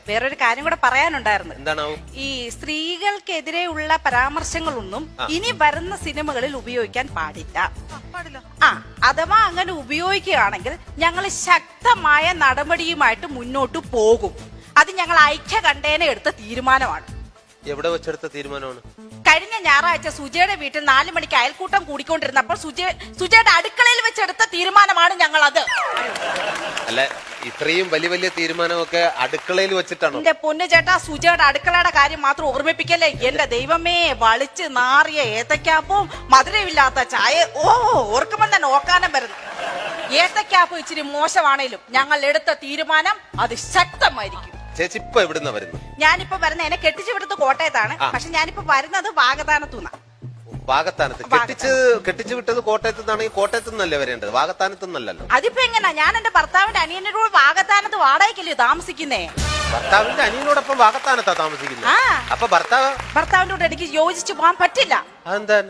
വേറൊരു കാര്യം കൂടെ പറയാനുണ്ടായിരുന്നു. എന്താണാവോ? ഈ സ്ത്രീകൾക്കെതിരെയുള്ള പരാമർശങ്ങളൊന്നും ഇനി വരുന്ന സിനിമകളിൽ ഉപയോഗിക്കാൻ പാടില്ല. അഥവാ അങ്ങനെ ഉപയോഗിക്കുകയാണെങ്കിൽ ഞങ്ങൾ ശക്തമായ നടപടിയുമായിട്ട് മുന്നോട്ട് പോകും. അത് ഞങ്ങൾ ഐക്യകണ്ഠേന എടുത്ത തീരുമാനമാണ്. എവിടെ വെച്ചെടുത്ത തീരുമാനമാണ്? കഴിഞ്ഞ ഞായറാഴ്ച സുജയുടെ വീട്ടിൽ 4 മണിക്ക് അയൽക്കൂട്ടം കൂടിക്കൊണ്ടിരുന്നപ്പോൾ സുജയുടെ അടുക്കളയിൽ വെച്ചെടുത്ത തീരുമാനമാണ് ഞങ്ങൾ അത്. അല്ല, ഇത്രയും വലിയ വലിയ തീരുമാനമൊക്കെ അടുക്കളയിൽ വെച്ചിട്ടാണോ? എന്റെ പൊന്നു ചേട്ടാ, സുജയുടെ അടുക്കളയുടെ കാര്യം മാത്രം ഓർമ്മിപ്പിക്കല്ലേ. എന്റെ ദൈവമേ, വളിച്ച് നാറിയ ഏത്തക്കാപ്പും മധുരമില്ലാത്ത ചായ, ഓർക്കുമ്പോൾ തന്നെ ഓക്കാനം വരുന്നു. ഏത്തക്കാപ്പ് ഇച്ചിരി മോശമാണേലും ഞങ്ങൾ എടുത്ത തീരുമാനം അത് ശക്തമായിരിക്കും. ചേച്ചി ഇപ്പൊ എവിടുന്ന വരുന്നു? ഞാനിപ്പോ വരുന്ന എന്നെ കെട്ടിച്ചു വിടുന്നത് കോട്ടയത്താണ്. പക്ഷെ ഞാനിപ്പോ വരുന്നത് വാഗതാനത്തുനിന്നാ. വാഗത്താനത്ത് കെട്ടിച്ചു വിട്ടത് കോട്ടയത്ത് നിന്നാണെങ്കിൽ കോട്ടയത്ത് നിന്നല്ലേ വരേണ്ടത്, വാഗത്താനത്ത് നിന്നല്ലല്ലോ. അതിപ്പോ എങ്ങനാ? ഞാൻ എന്റെ ഭർത്താവിന്റെ അനിയന്റെ കൂടെ വാഗത്താനത്ത് വാടകയ്ക്കല്ലേ താമസിക്കുന്നേ. ഭർത്താവിന്റെ അനിയനോടൊപ്പം വാഗത്താനത്താ താമസിക്കുന്നത്. അപ്പൊ ഭർത്താവിന്റെ കൂടെ എനിക്ക് യോജിച്ചു പോകാൻ പറ്റില്ല.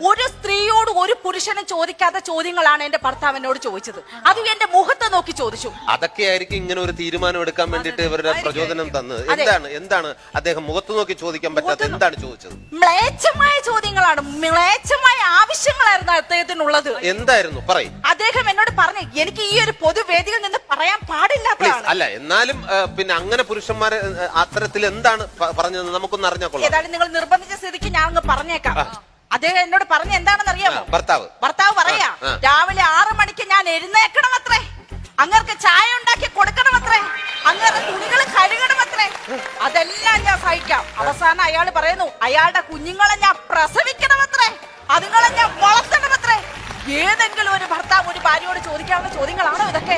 ഒരു സ്ത്രീയോട് ഒരു പുരുഷനും ചോദിക്കാത്ത ചോദ്യങ്ങളാണ് എന്റെ ഭർത്താവിനോട് ചോദിച്ചത്. അത് എന്റെ മുഖത്ത് നോക്കി ചോദിച്ചു. അതൊക്കെയായിരിക്കും ഇങ്ങനെ ഒരു തീരുമാനം എടുക്കാൻ വേണ്ടിട്ട് ഇവരുടെ പ്രചോദനം തന്നത്. എന്താണ് അദ്ദേഹം മുഖത്ത് നോക്കി ചോദിക്കാൻ പറ്റാത്ത എന്താണ് ചോദിച്ചത്? മ്ലേച്ഛമായ ചോദ്യങ്ങളാണ്, മ്ലേച്ഛമായ ആവശ്യങ്ങളായിരുന്നു അദ്ദേഹത്തിനുള്ളത്. എന്തായിരുന്നു പറയും? അദ്ദേഹം എന്നോട് പറഞ്ഞു, എനിക്ക് ഈ ഒരു പൊതുവേദിയിൽ നിന്ന് പറയാൻ പാടില്ലാത്തതാണ്. അല്ല, എന്നാലും പിന്നെ അങ്ങനെ പുരുഷന്മാരെ അത്തരത്തിൽ എന്താണ് പറഞ്ഞത് നമുക്കൊന്ന് അറിഞ്ഞാൽ കൊള്ളാം. ഏതായാലും നിങ്ങൾ നിർബന്ധിച്ച സ്ഥിതിക്ക് ഞാൻ അങ്ങ് പറഞ്ഞേക്കാം. അദ്ദേഹം എന്നോട് പറഞ്ഞ എന്താണെന്ന് അറിയാമോ? ഭർത്താവ് പറയാ, രാവിലെ 6 മണിക്ക് ഞാൻ എഴുന്നേക്കണം അത്രേ, അങ്ങർക്ക് ചായ ഉണ്ടാക്കി കൊടുക്കണം അത്രേ, അങ്ങരുടെ തുണികൾ കഴുകണം അത്രേ. അതെല്ലാം ഞാൻ സഹിക്കാം. അവസാനം അയാൾ പറയുന്നു, അയാളുടെ കുഞ്ഞുങ്ങളെ ഞാൻ പ്രസവിക്കണം അത്രേ, അതുങ്ങളെ ഞാൻ വളർത്തണം അത്രേ. ഏതെങ്കിലും ഒരു ഭർത്താവ് ഒരു ഭാര്യയോട് ചോദിക്കാവുന്ന ചോദ്യങ്ങളാണോ ഇതൊക്കെ?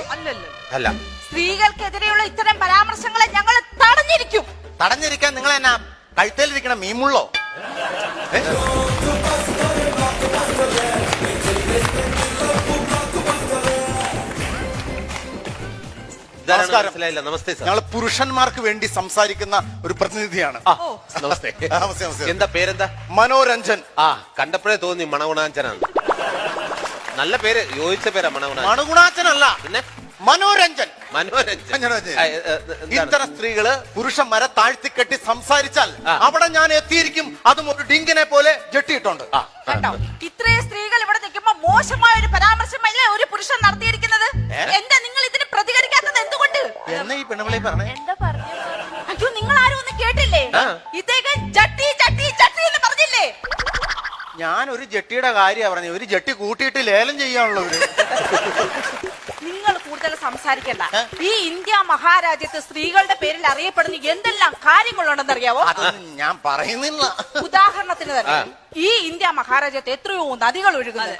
അല്ല. സ്ത്രീകൾക്കെതിരെയുള്ള ഇത്തരം പരാമർശങ്ങളെ ഞങ്ങൾ തടഞ്ഞിരിക്കും. തടഞ്ഞിരിക്കാൻ നിങ്ങൾ എന്നാ കഴുത്തേലിരിക്കണ മീമുള്ളോ? നമസ്തേ. ഞങ്ങൾ പുരുഷന്മാർക്ക് വേണ്ടി സംസാരിക്കുന്ന ഒരു പ്രതിനിധിയാണ്. നമസ്തേ. നമസ്തേ. എന്താ പേരെന്താ? മനോരഞ്ജൻ. കണ്ടപ്പോഴേ തോന്നി മണഗുണാഞ്ചനാണ്. നല്ല പേര്, യോജിച്ച പേരാ മണഗുണാഞ്ചൻ. മണഗുണാഞ്ചനല്ല, പിന്നെ മനോരഞ്ജൻ. മനോരഞ്ജൻ. ഇത്തരം സ്ത്രീകള് പുരുഷന്മാരെ താഴ്ത്തിക്കെട്ടി സംസാരിച്ചാൽ അവിടെ ഞാൻ എത്തിയിരിക്കും. അതും ഒരു ഡിങ്കിനെ പോലെ ജെട്ടിയിട്ടുണ്ട്. കേട്ടോ, ഇത്രയും സ്ത്രീകൾ ഇവിടെ നിൽക്കുമ്പോ മോശമായ ഒരു പരാമർശമല്ലേ ഒരു പുരുഷൻ നടത്തിയിരിക്കുന്നത്? എന്താ നിങ്ങൾ ഇതിന് പ്രതികരിക്കാത്തത് എന്തുകൊണ്ട്? എന്നാ ഈ പെണ്ണുകളെ പറഞ്ഞേ? അയ്യോ, നിങ്ങൾ ആരും ഒന്നും കേട്ടില്ലേ? ഇദ്ദേഹം ജട്ടി ജട്ടി ജട്ടി എന്ന് പറഞ്ഞില്ലേ? ഞാൻ ഒരു ജട്ടിയുടെ കാര്യമാണ് പറഞ്ഞു. ഒരു ജട്ടി കൂട്ടിയിട്ട് ലേലം ചെയ്യാനുള്ളൂ. നിങ്ങൾ കൂടുതൽ സംസാരിക്കണ്ട. ഈ ഇന്ത്യ മഹാരാജ്യത്ത് സ്ത്രീകളുടെ പേരിൽ അറിയപ്പെടുന്ന എന്തെല്ലാം കാര്യങ്ങളുണ്ടെന്ന് അറിയാവോ? ഞാൻ പറയുന്നില്ല. ഉദാഹരണത്തിന് തന്നെ ഈ ഇന്ത്യ മഹാരാജ്യത്ത് എത്രയോ നദികൾ ഒഴുകുന്നത്.